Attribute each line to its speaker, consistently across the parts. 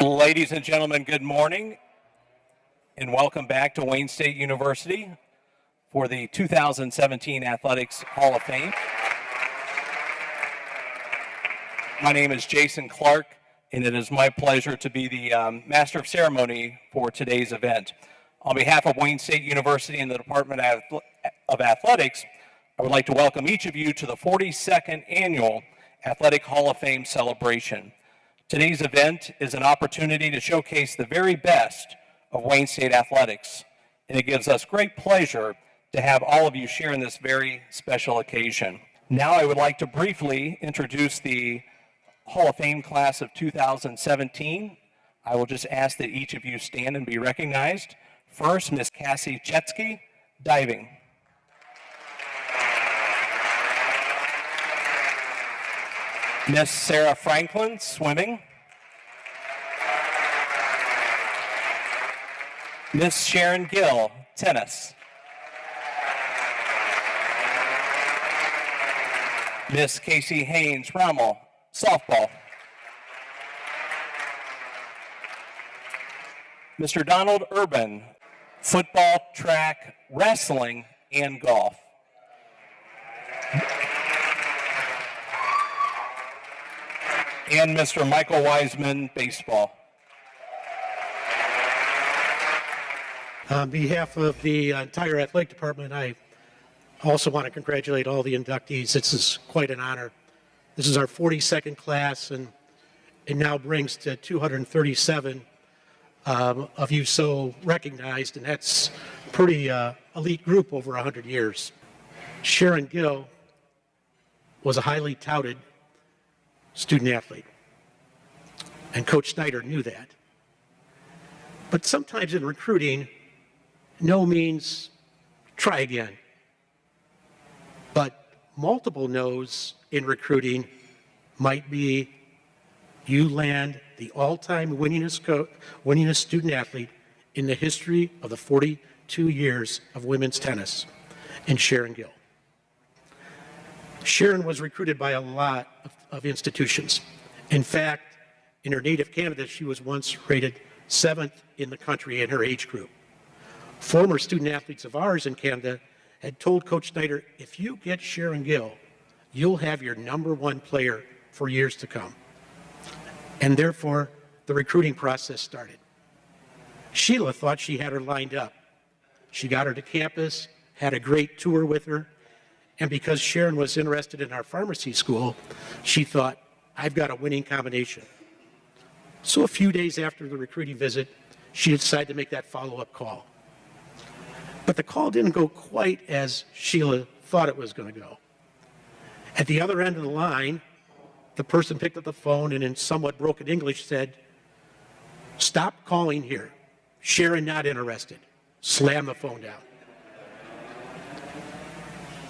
Speaker 1: Ladies and gentlemen, good morning and welcome back to Wayne State University for the 2017 Athletics Hall of Fame. My name is Jason Clark, and it is my pleasure to be the Master of Ceremony for today's event. On behalf of Wayne State University and the Department of Athletics, I would like to welcome each of you to the 42nd Annual Athletic Hall of Fame celebration. Today's event is an opportunity to showcase the very best of Wayne State athletics, and it gives us great pleasure to have all of you share in this very special occasion. Now I would like to briefly introduce the Hall of Fame class of 2017. I will just ask that each of you stand and be recognized. First, Miss Cassie Chetsky, diving. Miss Sarah Franklin, swimming. Miss Sharon Gill, tennis. Miss Casey Haynes Rommel, softball. Mr. Donald Urban, football, track, wrestling, and golf. And Mr. Michael Wiseman, baseball.
Speaker 2: On behalf of the entire athletic department, I also want to congratulate all the inductees. This is quite an honor. This is our 42nd class, and it now brings to 237 of you so recognized, and that's a pretty elite group over 100 years. Sharon Gill was a highly touted student athlete, and Coach Snyder knew that. But sometimes in recruiting, no means try again. But multiple no's in recruiting might be you land the all-time winningest student athlete in the history of the 42 years of women's tennis, in Sharon Gill. Sharon was recruited by a lot of institutions. In fact, in her native Canada, she was once rated 7th in the country in her age group. Former student athletes of ours in Canada had told Coach Snyder, if you get Sharon Gill, you'll have your #1 player for years to come. And therefore, the recruiting process started. Sheila thought she had her lined up. She got her to campus, had a great tour with her, and because Sharon was interested in our pharmacy school, she thought, I've got a winning combination. So a few days after the recruiting visit, she decided to make that follow-up call. But the call didn't go quite as Sheila thought it was going to go. At the other end of the line, the person picked up the phone and in somewhat broken English said, stop calling here. Sharon not interested. Slam the phone down.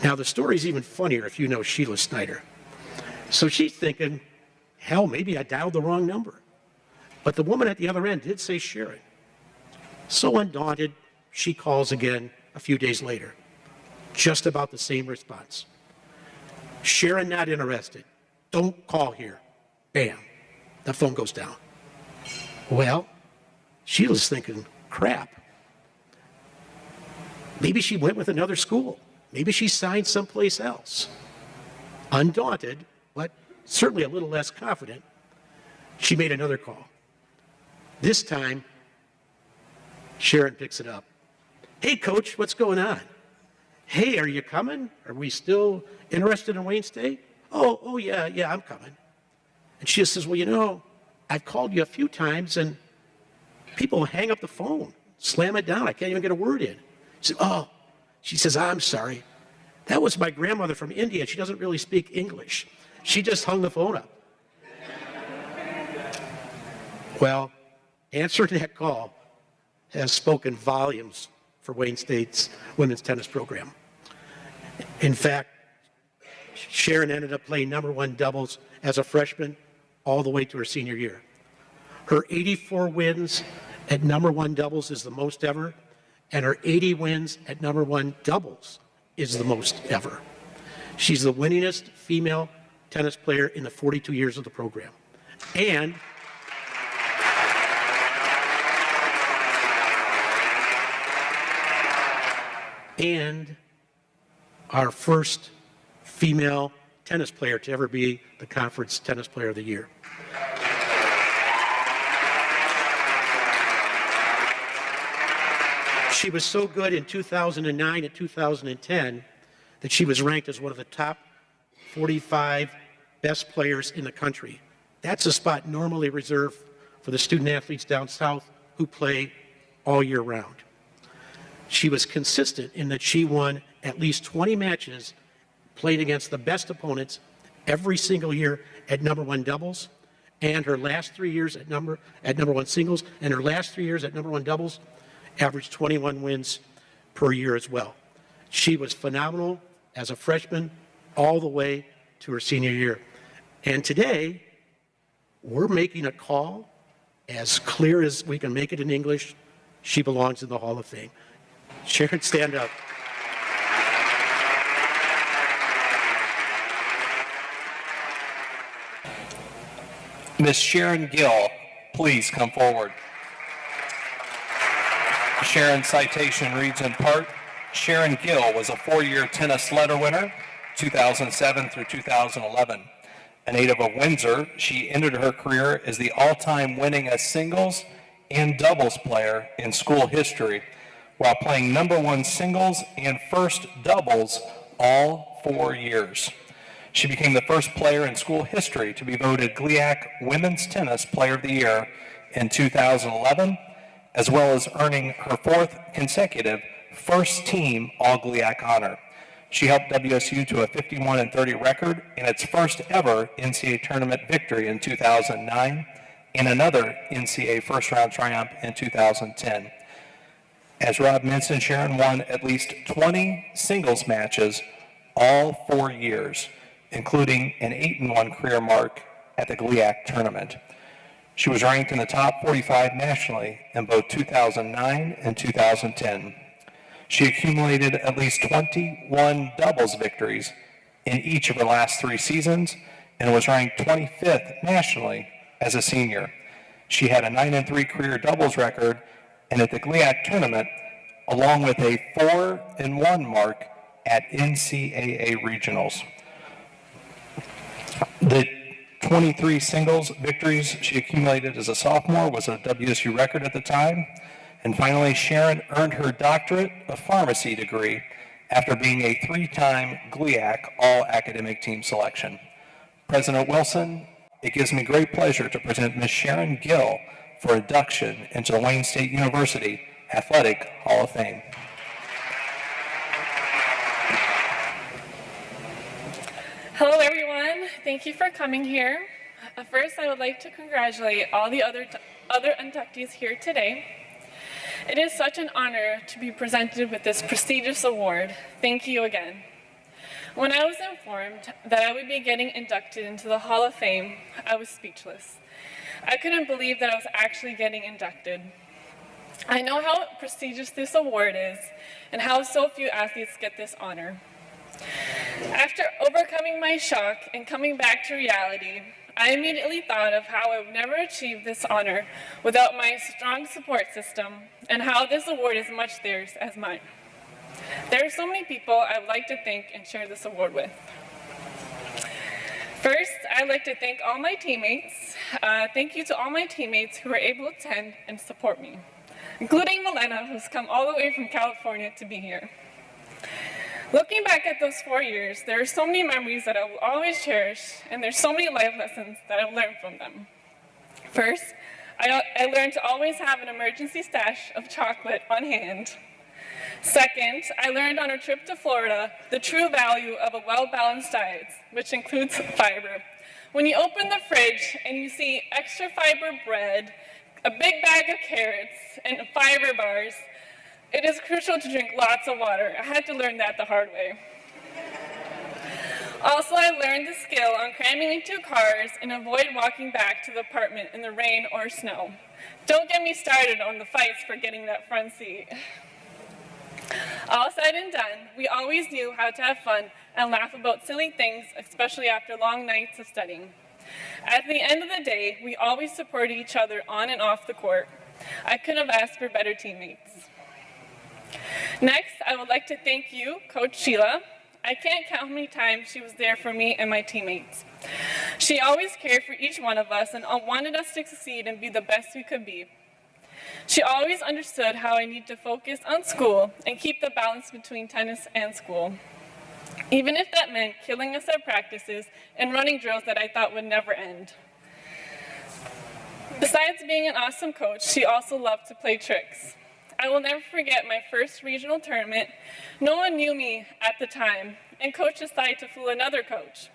Speaker 2: Now, the story's even funnier if you know Sheila Snyder. So she's thinking, hell, maybe I dialed the wrong number. But the woman at the other end did say Sharon. So undaunted, she calls again a few days later. Just about the same response. Sharon not interested. Don't call here. Bam. The phone goes down. Well, Sheila's thinking, crap. Maybe she went with another school. Maybe she signed someplace else. Undaunted, but certainly a little less confident, she made another call. This time, Sharon picks it up. Hey, Coach, what's going on? Hey, are you coming? Are we still interested in Wayne State? Oh, yeah, I'm coming. And she just says, well, you know, I've called you a few times, and people hang up the phone, slam it down. I can't even get a word in. She said, she says, I'm sorry. That was my grandmother from India. She doesn't really speak English. She just hung the phone up. Well, answering that call has spoken volumes for Wayne State's women's tennis program. In fact, Sharon ended up playing #1 doubles as a freshman all the way to her senior year. Her 84 wins at #1 doubles is the most ever, and her 80 wins at #1 doubles is the most ever. She's the winningest female tennis player in the 42 years of the program. And and our first female tennis player to ever be the conference tennis player of the year. She was so good in 2009 and 2010 that she was ranked as one of the top 45 best players in the country. That's a spot normally reserved for the student athletes down south who play all year round. She was consistent in that she won at least 20 matches, played against the best opponents every single year at number one doubles, and her last 3 years at number one singles, and her last 3 years at number one doubles averaged 21 wins per year as well. She was phenomenal as a freshman all the way to her senior year. And today, we're making a call as clear as we can make it in English. She belongs in the Hall of Fame. Sharon, stand up.
Speaker 1: Miss Sharon Gill, please come forward. Sharon's citation reads in part, Sharon Gill was a 4-year tennis letter winner, 2007 through 2011. A native of Windsor, she ended her career as the all-time winningest singles and doubles player in school history, while playing number one singles and first doubles all 4 years. She became the first player in school history to be voted GLIAC Women's Tennis Player of the Year in 2011, as well as earning her 4th consecutive first-team All-GLIAC honor. She helped WSU to a 51-30 record in its first ever NCAA tournament victory in 2009 and another NCAA first-round triumph in 2010. As Rob mentioned, Sharon won at least 20 singles matches all 4 years, including an 8-1 career mark at the GLIAC tournament. She was ranked in the top 45 nationally in both 2009 and 2010. She accumulated at least 21 doubles victories in each of her last 3 seasons and was ranked 25th nationally as a senior. She had a 9-3 career doubles record, and at the GLIAC tournament, along with a 4-1 mark at NCAA regionals. The 23 singles victories she accumulated as a sophomore was a WSU record at the time. And finally, Sharon earned her doctorate of pharmacy degree after being a 3-time GLIAC all-academic team selection. President Wilson, it gives me great pleasure to present Ms. Sharon Gill for induction into the Wayne State University Athletic Hall of Fame.
Speaker 3: Hello, everyone. Thank you for coming here. First, I would like to congratulate all the other inductees here today. It is such an honor to be presented with this prestigious award. Thank you again. When I was informed that I would be getting inducted into the Hall of Fame, I was speechless. I couldn't believe that I was actually getting inducted. I know how prestigious this award is and how so few athletes get this honor. After overcoming my shock and coming back to reality, I immediately thought of how I would never achieve this honor without my strong support system and how this award is much theirs as mine. There are so many people I would like to thank and share this award with. First, I'd like to thank all my teammates. Thank you to all my teammates who were able to attend and support me, including Milena, who's come all the way from California to be here. Looking back at those 4 years, there are so many memories that I will always cherish, and there's so many life lessons that I've learned from them. First, I learned to always have an emergency stash of chocolate on hand. Second, I learned on a trip to Florida the true value of a well-balanced diet, which includes fiber. When you open the fridge and you see extra fiber bread, a big bag of carrots, and fiber bars, it is crucial to drink lots of water. I had to learn that the hard way. Also, I learned the skill on cramming into cars and avoid walking back to the apartment in the rain or snow. Don't get me started on the fights for getting that front seat. All said and done, we always knew how to have fun and laugh about silly things, especially after long nights of studying. At the end of the day, we always supported each other on and off the court. I couldn't have asked for better teammates. Next, I would like to thank you, Coach Sheila. I can't count how many times she was there for me and my teammates. She always cared for each one of us and wanted us to succeed and be the best we could be. She always understood how I need to focus on school and keep the balance between tennis and school, even if that meant killing us at practices and running drills that I thought would never end. Besides being an awesome coach, she also loved to play tricks. I will never forget my first regional tournament. No one knew me at the time, and coach decided to fool another coach.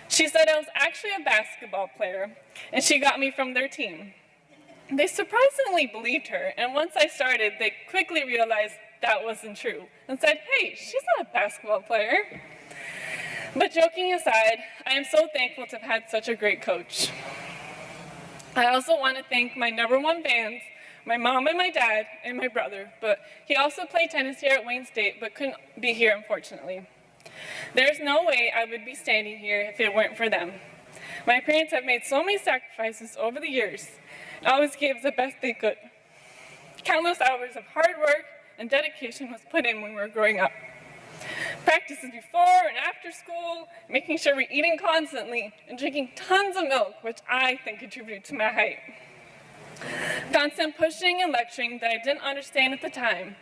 Speaker 3: She said I was actually a basketball player, and she got me from their team. They surprisingly believed her, and once I started, they quickly realized that wasn't true, and said, hey, she's not a basketball player. But joking aside, I am so thankful to have had such a great coach. I also want to thank my #1 fans, my mom and my dad, and my brother, but he also played tennis here at Wayne State, but couldn't be here, unfortunately. There's no way I would be standing here if it weren't for them. My parents have made so many sacrifices over the years, and always gave the best they could. Countless hours of hard work and dedication was put in when we were growing up. Practices before and after school, making sure we're eating constantly, and drinking tons of milk, which I think contributed to my height. Constant pushing and lecturing that I didn't understand at the time.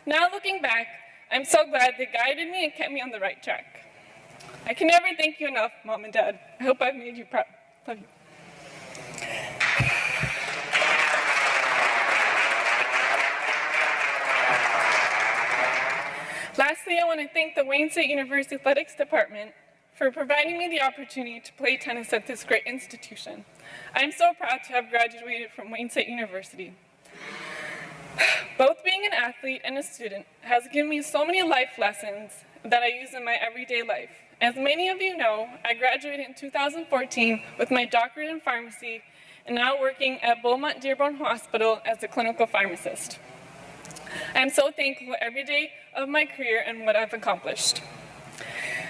Speaker 3: Now looking back, I'm so glad they guided me and kept me on the right track. I can never thank you enough, Mom and Dad. I hope I've made you proud. Love you. Lastly, I want to thank the Wayne State University Athletics Department for providing me the opportunity to play tennis at this great institution. I am so proud to have graduated from Wayne State University. Both being an athlete and a student has given me so many life lessons that I use in my everyday life. As many of you know, I graduated in 2014 with my doctorate in pharmacy and now working at Beaumont Dearborn Hospital as a clinical pharmacist. I am so thankful every day of my career and what I've accomplished.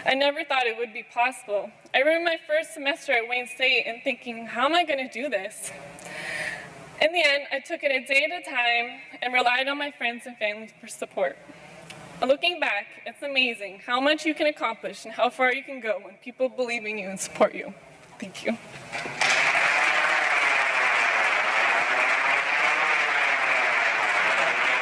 Speaker 3: I never thought it would be possible. I remember my first semester at Wayne State and thinking, how am I going to do this? In the end, I took it a day at a time and relied on my friends and family for support. Looking back, it's amazing how much you can accomplish and how far you can go when people believe in you and support you. Thank you.